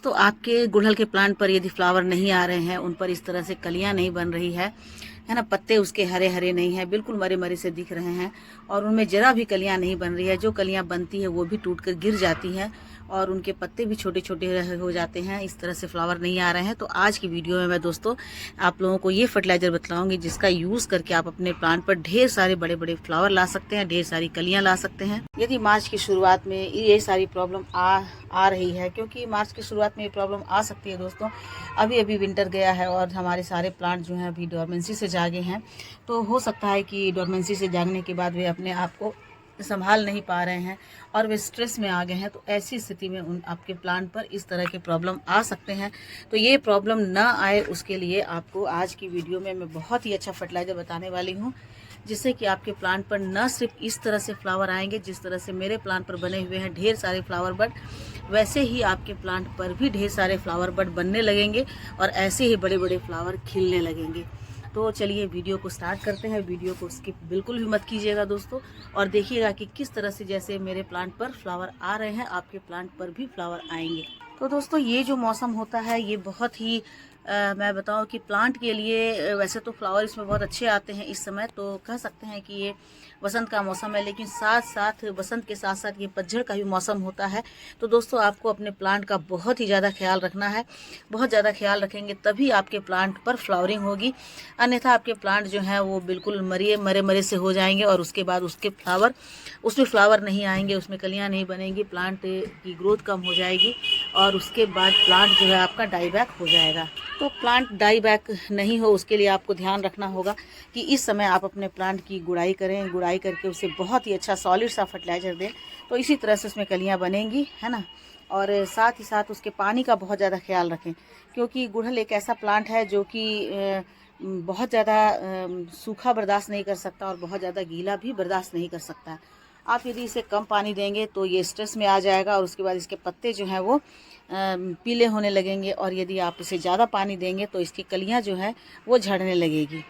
तो आपके गुड़हल के प्लांट पर यदि फ्लावर नहीं आ रहे हैं, उन पर इस तरह से कलियां नहीं बन रही है ना, पत्ते उसके हरे हरे नहीं है, बिल्कुल मरे मरे से दिख रहे हैं और उनमें जरा भी कलियां नहीं बन रही है, जो कलियां बनती है वो भी टूटकर गिर जाती हैं और उनके पत्ते भी छोटे छोटे हो जाते हैं, इस तरह से फ्लावर नहीं आ रहे हैं। तो आज की वीडियो में मैं दोस्तों आप लोगों को ये फर्टिलाइजर बतलाऊंगी जिसका यूज़ करके आप अपने प्लांट पर ढेर सारे बड़े बड़े फ्लावर ला सकते हैं, ढेर सारी कलियां ला सकते हैं। यदि मार्च की शुरुआत में ये सारी प्रॉब्लम आ रही है, क्योंकि मार्च की शुरुआत में ये प्रॉब्लम आ सकती है दोस्तों, अभी अभी विंटर गया है और हमारे सारे प्लांट जो हैं अभी डोरमेंसी से जागे हैं, तो हो सकता है कि डोरमेंसी से जागने के बाद वे अपने आप को संभाल नहीं पा रहे हैं और वे स्ट्रेस में आ गए हैं। तो ऐसी स्थिति में उन आपके प्लांट पर इस तरह के प्रॉब्लम आ सकते हैं। तो ये प्रॉब्लम ना आए उसके लिए आपको आज की वीडियो में मैं बहुत ही अच्छा फर्टिलाइज़र बताने वाली हूँ, जिससे कि आपके प्लांट पर न सिर्फ इस तरह से फ्लावर आएंगे जिस तरह से मेरे प्लांट पर बने हुए हैं ढेर सारे फ्लावर बड, वैसे ही आपके प्लांट पर भी ढेर सारे फ्लावर बड बनने लगेंगे और ऐसे ही बड़े बड़े फ्लावर खिलने लगेंगे। तो चलिए वीडियो को स्टार्ट करते हैं। वीडियो को स्किप बिल्कुल भी मत कीजिएगा दोस्तों, और देखिएगा कि किस तरह से जैसे मेरे प्लांट पर फ्लावर आ रहे हैं आपके प्लांट पर भी फ्लावर आएंगे। तो दोस्तों ये जो मौसम होता है ये बहुत ही मैं बताऊं कि प्लांट के लिए वैसे तो फ्लावर इसमें बहुत अच्छे आते हैं इस समय, तो कह सकते हैं कि ये वसंत का मौसम है, लेकिन साथ साथ वसंत के साथ साथ ये पतझड़ का भी मौसम होता है। तो दोस्तों आपको अपने प्लांट का बहुत ही ज़्यादा ख्याल रखना है, बहुत ज़्यादा ख्याल रखेंगे तभी आपके प्लांट पर फ्लावरिंग होगी, अन्यथा आपके प्लांट जो हैं वो बिल्कुल मरे मरे से हो जाएंगे और उसके बाद उसमें फ्लावर नहीं आएंगे, उसमें कलियाँ नहीं बनेंगी, प्लांट की ग्रोथ कम हो जाएगी और उसके बाद प्लांट जो है आपका डाई बैक हो जाएगा। तो प्लांट डाई बैक नहीं हो उसके लिए आपको ध्यान रखना होगा कि इस समय आप अपने प्लांट की गुड़ाई करें, गुड़ाई करके उसे बहुत ही अच्छा सॉलिड सा फर्टिलाइज़र दें, तो इसी तरह से उसमें कलियां बनेंगी, है ना। और साथ ही साथ उसके पानी का बहुत ज़्यादा ख्याल रखें, क्योंकि गुड़हल एक ऐसा प्लांट है जो कि बहुत ज़्यादा सूखा बर्दाश्त नहीं कर सकता और बहुत ज़्यादा गीला भी बर्दाश्त नहीं कर सकता। आप यदि इसे कम पानी देंगे तो ये स्ट्रेस में आ जाएगा और उसके बाद इसके पत्ते जो हैं वो पीले होने लगेंगे, और यदि आप इसे ज़्यादा पानी देंगे तो इसकी कलियां जो हैं वो झड़ने लगेगी।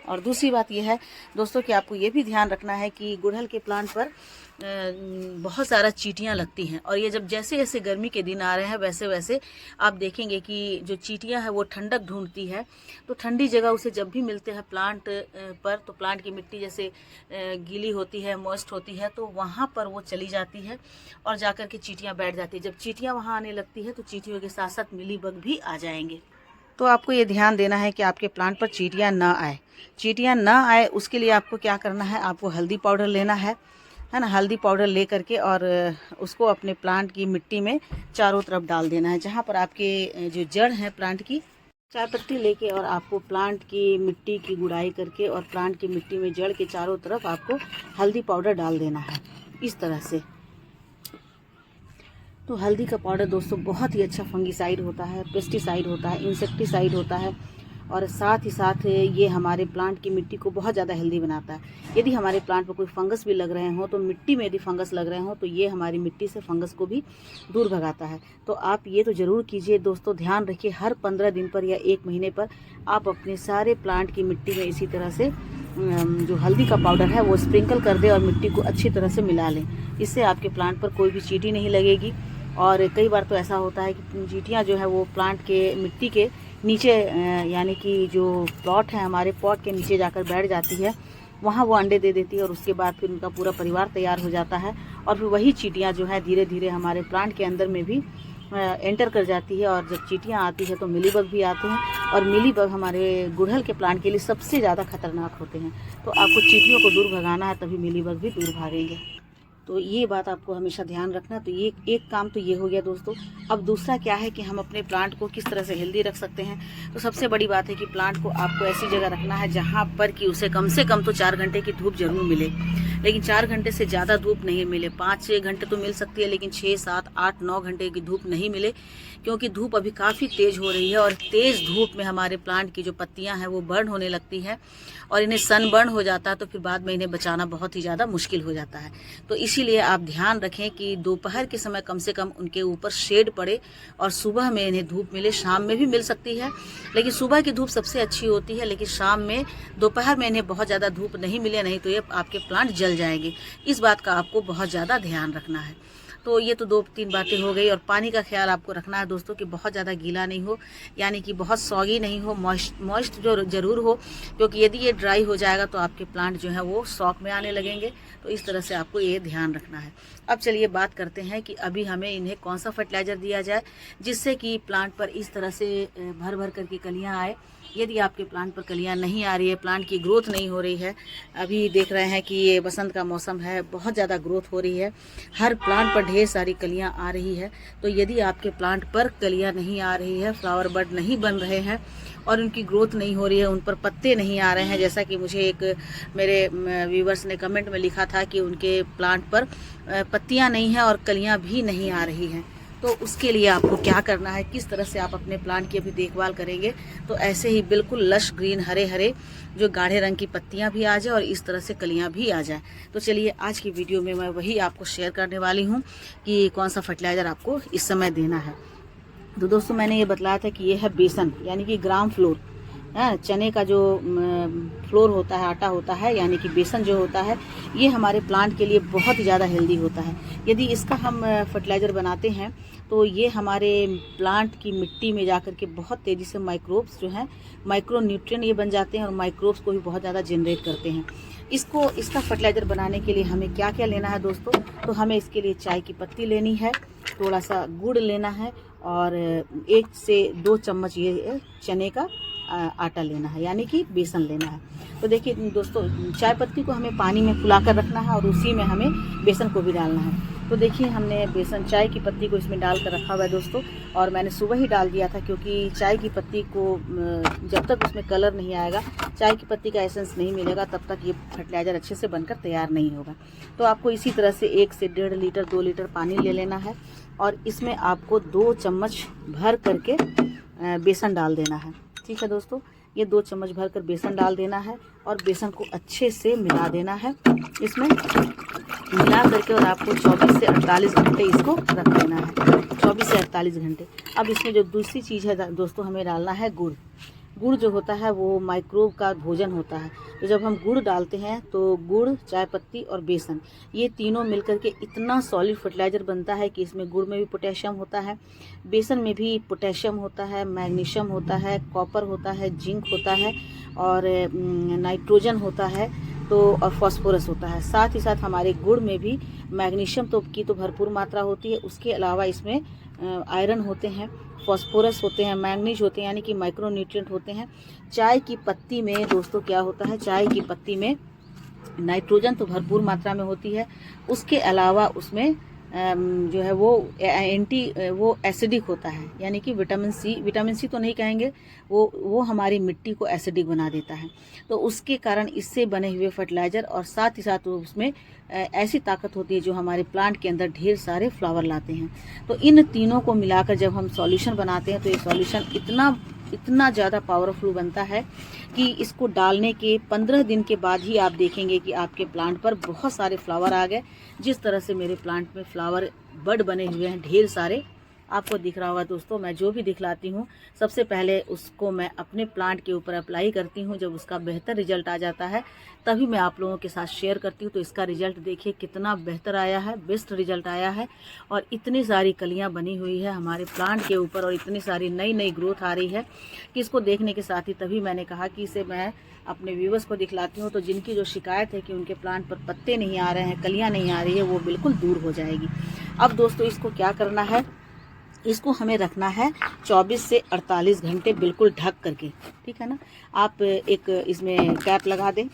और दूसरी बात यह है दोस्तों कि आपको ये भी ध्यान रखना है कि गुड़हल के प्लांट पर बहुत सारा चींटियाँ लगती हैं, और ये जब जैसे जैसे गर्मी के दिन आ रहे हैं वैसे वैसे आप देखेंगे कि जो चींटियाँ हैं वो ठंडक ढूंढती है। तो ठंडी जगह उसे जब भी मिलते हैं प्लांट पर, तो प्लांट की मिट्टी जैसे गीली होती है, मॉइस्ट होती है, तो वहाँ पर वो चली जाती है और जाकर के चींटियाँ बैठ जाती है। जब चींटियाँ वहाँ आने लगती है तो चींटियों के साथ साथ मिलीबग भी आ जाएंगे। तो आपको ये ध्यान देना है कि आपके प्लांट पर चींटियाँ ना आए। चींटियाँ ना आए उसके लिए आपको क्या करना है, आपको हल्दी पाउडर लेना है ना। हल्दी पाउडर ले करके और उसको अपने प्लांट की मिट्टी में चारों तरफ डाल देना है। जहाँ पर आपके जो जड़ है प्लांट की, चाय पत्ती लेके और आपको प्लांट की मिट्टी की गुड़ाई करके और प्लांट की मिट्टी में जड़ के चारों तरफ आपको हल्दी पाउडर डाल देना है इस तरह से। तो हल्दी का पाउडर दोस्तों बहुत ही अच्छा फंगिसाइड होता है, पेस्टिसाइड होता है, इंसेक्टिसाइड होता है, और साथ ही साथ ये हमारे प्लांट की मिट्टी को बहुत ज़्यादा हेल्दी बनाता है। यदि हमारे प्लांट पर कोई फंगस भी लग रहे हों, तो मिट्टी में यदि फंगस लग रहे हों तो ये हमारी मिट्टी से फंगस को भी दूर भगाता है। तो आप ये तो ज़रूर कीजिए दोस्तों, ध्यान रखिए हर 15 दिन पर या 1 महीने पर आप अपने सारे प्लांट की मिट्टी में इसी तरह से जो हल्दी का पाउडर है वो स्प्रिंकल कर दें और मिट्टी को अच्छी तरह से मिला लें। इससे आपके प्लांट पर कोई भी चींटी नहीं लगेगी। और कई बार तो ऐसा होता है कि चींटियाँ जो है वो प्लांट के मिट्टी के नीचे यानी कि जो प्लॉट है हमारे पॉट के नीचे जाकर बैठ जाती है, वहाँ वो अंडे दे देती है और उसके बाद फिर उनका पूरा परिवार तैयार हो जाता है और फिर वही चींटियाँ जो है धीरे धीरे हमारे प्लांट के अंदर में भी एंटर कर जाती है। और जब चींटियाँ आती है तो मिलीबग भी आते हैं, और मिलीबग हमारे गुड़हल के प्लांट के लिए सबसे ज़्यादा खतरनाक होते हैं। तो आपको चींटियों को दूर भगाना है, तभी मिलीबग भी दूर भागेंगे। तो ये बात आपको हमेशा ध्यान रखना। तो ये एक काम तो ये हो गया दोस्तों। अब दूसरा क्या है कि हम अपने प्लांट को किस तरह से हेल्दी रख सकते हैं। तो सबसे बड़ी बात है कि प्लांट को आपको ऐसी जगह रखना है जहाँ पर कि उसे कम से कम तो 4 घंटे की धूप जरूर मिले, लेकिन 4 घंटे से ज़्यादा धूप नहीं मिले। 5-6 घंटे तो मिल सकती है, लेकिन 6, 7, 8, 9 घंटे की धूप नहीं मिले, क्योंकि धूप अभी काफ़ी तेज़ हो रही है और तेज़ धूप में हमारे प्लांट की जो पत्तियां हैं वो बर्न होने लगती हैं और इन्हें सन बर्न हो जाता है, तो फिर बाद में इन्हें बचाना बहुत ही ज़्यादा मुश्किल हो जाता है। तो इसीलिए आप ध्यान रखें कि दोपहर के समय कम से कम उनके ऊपर शेड पड़े और सुबह में इन्हें धूप मिले। शाम में भी मिल सकती है, लेकिन सुबह की धूप सबसे अच्छी होती है, लेकिन शाम में दोपहर में इन्हें बहुत ज़्यादा धूप नहीं मिले, नहीं तो ये आपके प्लांट जल जाएंगे। इस बात का आपको बहुत ज़्यादा ध्यान रखना है। तो ये तो 2-3 बातें हो गई। और पानी का ख्याल आपको रखना है दोस्तों कि बहुत ज़्यादा गीला नहीं हो, यानी कि बहुत सॉगी नहीं हो, मॉइस्ट जो ज़रूर हो, क्योंकि यदि ये ड्राई हो जाएगा तो आपके प्लांट जो है वो शॉक में आने लगेंगे। तो इस तरह से आपको ये ध्यान रखना है। अब चलिए बात करते हैं कि अभी हमें इन्हें कौन सा फर्टिलाइज़र दिया जाए जिससे कि प्लांट पर इस तरह से भर भर करके कलियाँ आए। यदि आपके प्लांट पर कलियां नहीं आ रही है, प्लांट की ग्रोथ नहीं हो रही है, अभी देख रहे हैं कि ये बसंत का मौसम है, बहुत ज़्यादा ग्रोथ हो रही है, हर प्लांट पर ढेर सारी कलियां आ रही है। तो यदि आपके प्लांट पर कलियां नहीं आ रही है, फ्लावर बड नहीं बन रहे हैं और उनकी ग्रोथ नहीं हो रही है, उन पर पत्ते नहीं आ रहे हैं, जैसा कि मुझे एक मेरे व्यूवर्स ने कमेंट में लिखा था कि उनके प्लांट पर पत्तियाँ नहीं हैं और कलियाँ भी नहीं आ रही हैं, तो उसके लिए आपको क्या करना है, किस तरह से आप अपने प्लांट की अभी देखभाल करेंगे तो ऐसे ही बिल्कुल लश ग्रीन हरे हरे जो गाढ़े रंग की पत्तियां भी आ जाए और इस तरह से कलियां भी आ जाए। तो चलिए आज की वीडियो में मैं वही आपको शेयर करने वाली हूं कि कौन सा फर्टिलाइज़र आपको इस समय देना है। तो दोस्तों मैंने ये बतलाया था कि ये है बेसन, यानी कि ग्राम फ्लोर, चने का जो फ्लोर होता है, आटा होता है, यानी कि बेसन जो होता है, ये हमारे प्लांट के लिए बहुत ही ज़्यादा हेल्दी होता है। यदि इसका हम फर्टिलाइज़र बनाते हैं तो ये हमारे प्लांट की मिट्टी में जाकर के बहुत तेज़ी से माइक्रोब्स जो हैं, माइक्रो न्यूट्रिएंट ये बन जाते हैं और माइक्रोब्स को भी बहुत ज़्यादा जनरेट करते हैं। इसका फर्टिलाइज़र बनाने के लिए हमें क्या क्या लेना है दोस्तों, तो हमें इसके लिए चाय की पत्ती लेनी है, थोड़ा सा गुड़ लेना है और 1 से 2 चम्मच ये चने का आटा लेना है, यानी कि बेसन लेना है। तो देखिए दोस्तों, चाय पत्ती को हमें पानी में फुला कर रखना है और उसी में हमें बेसन को भी डालना है। तो देखिए हमने बेसन, चाय की पत्ती को इसमें डाल कर रखा हुआ है दोस्तों, और मैंने सुबह ही डाल दिया था क्योंकि चाय की पत्ती को जब तक उसमें कलर नहीं आएगा, चाय की पत्ती का एसेंस नहीं मिलेगा, तब तक ये फर्टिलाइज़र अच्छे से बनकर तैयार नहीं होगा। तो आपको इसी तरह से 1 से 1.5 लीटर 2 लीटर पानी ले लेना है और इसमें आपको 2 चम्मच भर करके बेसन डाल देना है। ठीक है दोस्तों, ये 2 चम्मच भर कर बेसन डाल देना है और बेसन को अच्छे से मिला देना है इसमें, मिला करके, और आपको 24 से 48 घंटे इसको रख देना है, 24 से 48 घंटे। अब इसमें जो दूसरी चीज़ है दोस्तों, हमें डालना है गुड़। गुड़ जो होता है वो माइक्रोब का भोजन होता है। तो जब हम गुड़ डालते हैं तो गुड़, चाय पत्ती और बेसन, ये तीनों मिलकर के इतना सॉलिड फर्टिलाइज़र बनता है कि इसमें गुड़ में भी पोटेशियम होता है, बेसन में भी पोटेशियम होता है, मैग्नीशियम होता है, कॉपर होता है, जिंक होता है और नाइट्रोजन होता है, तो और फॉस्फोरस होता है। साथ ही साथ हमारे गुड़ में भी मैग्नीशियम की तो भरपूर मात्रा होती है, उसके अलावा इसमें आयरन होते हैं, फॉस्फोरस होते हैं, मैग्नीज होते हैं, यानी कि माइक्रो न्यूट्रिएंट होते हैं। चाय की पत्ती में दोस्तों क्या होता है, चाय की पत्ती में नाइट्रोजन तो भरपूर मात्रा में होती है, उसके अलावा उसमें जो है वो एसिडिक होता है, यानी कि विटामिन सी तो नहीं कहेंगे, वो हमारी मिट्टी को एसिडिक बना देता है। तो उसके कारण इससे बने हुए फर्टिलाइज़र और साथ ही साथ उसमें ऐसी ताकत होती है जो हमारे प्लांट के अंदर ढेर सारे फ्लावर लाते हैं। तो इन तीनों को मिलाकर जब हम सॉल्यूशन बनाते हैं तो ये सॉल्यूशन इतना ज़्यादा पावरफुल बनता है कि इसको डालने के 15 दिन के बाद ही आप देखेंगे कि आपके प्लांट पर बहुत सारे फ्लावर आ गए। जिस तरह से मेरे प्लांट में फ्लावर बड बने हुए हैं ढेर सारे, आपको दिख रहा होगा दोस्तों। मैं जो भी दिखलाती हूँ सबसे पहले उसको मैं अपने प्लांट के ऊपर अप्लाई करती हूँ। जब उसका बेहतर रिजल्ट आ जाता है तभी मैं आप लोगों के साथ शेयर करती हूँ। तो इसका रिजल्ट देखिए कितना बेहतर आया है, बेस्ट रिजल्ट आया है और इतनी सारी कलियाँ बनी हुई है हमारे प्लांट के ऊपर और इतनी सारी नई ग्रोथ आ रही है कि इसको देखने के साथ ही तभी मैंने कहा कि इसे मैं अपने व्यूवर्स को दिखलाती हूँ, तो जिनकी जो शिकायत है कि उनके प्लांट पर पत्ते नहीं आ रहे हैं, कलियाँ नहीं आ रही है, वो बिल्कुल दूर हो जाएगी। अब दोस्तों इसको क्या करना है, इसको हमें रखना है 24 से 48 घंटे बिल्कुल ढक करके, ठीक है ना। आप एक इसमें कैप लगा दें,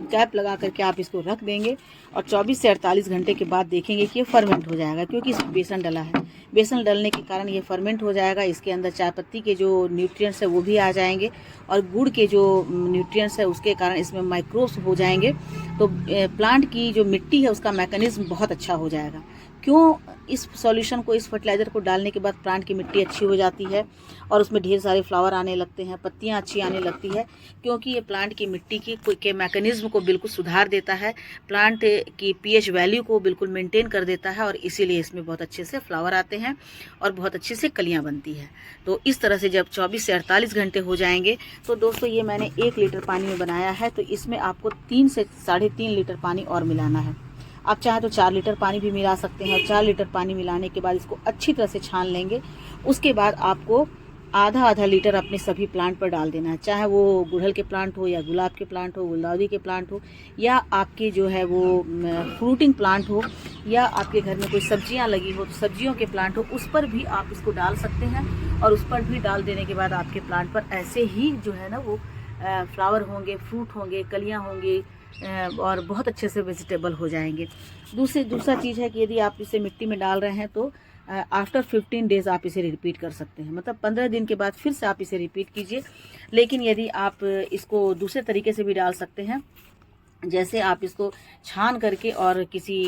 कैप लगा करके आप इसको रख देंगे और 24 से 48 घंटे के बाद देखेंगे कि ये फर्मेंट हो जाएगा, क्योंकि इसमें बेसन डला है। बेसन डलने के कारण ये फर्मेंट हो जाएगा, इसके अंदर चाय पत्ती के जो न्यूट्रिएंट्स है वो भी आ जाएंगे और गुड़ के जो न्यूट्रिएंट्स है उसके कारण इसमें माइक्रोब्स हो जाएंगे। तो प्लांट की जो मिट्टी है उसका मैकेनिज्म बहुत अच्छा हो जाएगा। क्यों, इस सॉल्यूशन को, इस फर्टिलाइज़र को डालने के बाद प्लांट की मिट्टी अच्छी हो जाती है और उसमें ढेर सारे फ्लावर आने लगते हैं, पत्तियां अच्छी आने लगती है, क्योंकि ये प्लांट की मिट्टी के मैकेनिज्म को बिल्कुल सुधार देता है, प्लांट की पीएच वैल्यू को बिल्कुल मेंटेन कर देता है और इसीलिए इसमें बहुत अच्छे से फ्लावर आते हैं और बहुत अच्छे से कलियाँ बनती है। तो इस तरह से जब 24 से 48 घंटे हो जाएंगे तो दोस्तों ये मैंने 1 लीटर पानी में बनाया है, तो इसमें आपको 3 से 3.5 लीटर पानी और मिलाना है। आप चाहें तो 4 लीटर पानी भी मिला सकते हैं। और 4 लीटर पानी मिलाने के बाद इसको अच्छी तरह से छान लेंगे। उसके बाद आपको आधा लीटर अपने सभी प्लांट पर डाल देना है, चाहे वो गुड़हल के प्लांट हो या गुलाब के प्लांट हो, गुलदाउदी के प्लांट हो, या आपके जो है वो फ्रूटिंग प्लांट हो, या आपके घर में कोई सब्जियां लगी हो तो सब्जियों के प्लांट हो, उस पर भी आप इसको डाल सकते हैं। और उस पर भी डाल देने के बाद आपके प्लांट पर ऐसे ही जो है ना वो फ्लावर होंगे, फ्रूट होंगे, कलियाँ होंगी और बहुत अच्छे से वेजिटेबल हो जाएंगे। दूसरा चीज़ है कि यदि आप इसे मिट्टी में डाल रहे हैं तो आफ्टर 15 डेज आप इसे रिपीट कर सकते हैं, मतलब 15 दिन के बाद फिर से आप इसे रिपीट कीजिए। लेकिन यदि आप इसको दूसरे तरीके से भी डाल सकते हैं, जैसे आप इसको छान करके और किसी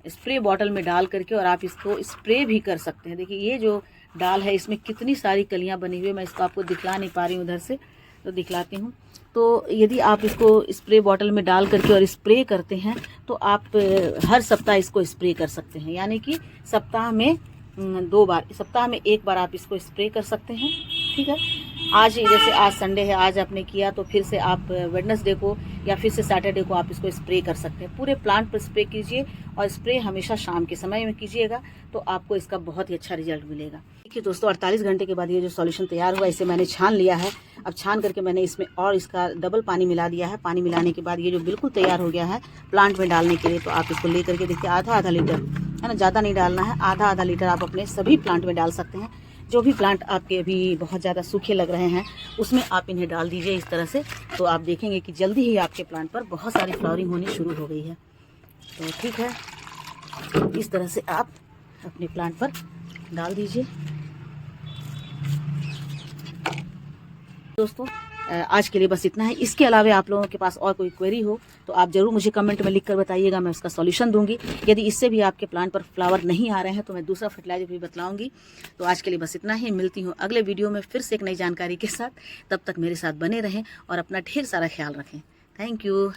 स्प्रे बॉटल में डाल करके और आप इसको स्प्रे भी कर सकते हैं। देखिए ये जो डाल है इसमें कितनी सारी कलियां बनी हुई है, मैं इसको आपको दिखला नहीं पा रही हूँ उधर से, तो दिखलाती हूँ। तो यदि आप इसको स्प्रे बॉटल में डाल करके और स्प्रे करते हैं तो आप हर सप्ताह इसको स्प्रे कर सकते हैं, यानी कि सप्ताह में 2 बार, सप्ताह में 1 बार आप इसको स्प्रे कर सकते हैं। ठीक है, आज जैसे आज संडे है, आज आपने किया तो फिर से आप वेडनेसडे को या फिर से सैटरडे को आप इसको स्प्रे कर सकते हैं। पूरे प्लांट पर स्प्रे कीजिए और स्प्रे हमेशा शाम के समय में कीजिएगा, तो आपको इसका बहुत ही अच्छा रिजल्ट मिलेगा। देखिए दोस्तों, 48 घंटे के बाद ये जो सॉल्यूशन तैयार हुआ इसे मैंने छान लिया है। अब छान करके मैंने इसमें और इसका डबल पानी मिला दिया है। पानी मिलाने के बाद ये जो बिल्कुल तैयार हो गया है प्लांट में डालने के लिए, तो आप इसको ले करके देखिए आधा लीटर है ना, ज़्यादा नहीं डालना है, आधा लीटर आप अपने सभी प्लांट में डाल सकते हैं। जो भी प्लांट आपके अभी बहुत ज़्यादा सूखे लग रहे हैं उसमें आप इन्हें डाल दीजिए इस तरह से, तो आप देखेंगे कि जल्दी ही आपके प्लांट पर बहुत सारी फ्लावरिंग होनी शुरू हो गई है। तो ठीक है, इस तरह से आप अपने प्लांट पर डाल दीजिए। दोस्तों आज के लिए बस इतना है। इसके अलावा आप लोगों के पास और कोई क्वेरी हो तो आप ज़रूर मुझे कमेंट में लिख कर बताइएगा, मैं उसका सॉल्यूशन दूंगी। यदि इससे भी आपके प्लांट पर फ्लावर नहीं आ रहे हैं तो मैं दूसरा फर्टिलाइजर भी बतलाऊंगी। तो आज के लिए बस इतना ही, मिलती हूँ अगले वीडियो में फिर से एक नई जानकारी के साथ। तब तक मेरे साथ बने रहें और अपना ढेर सारा ख्याल रखें। Thank you.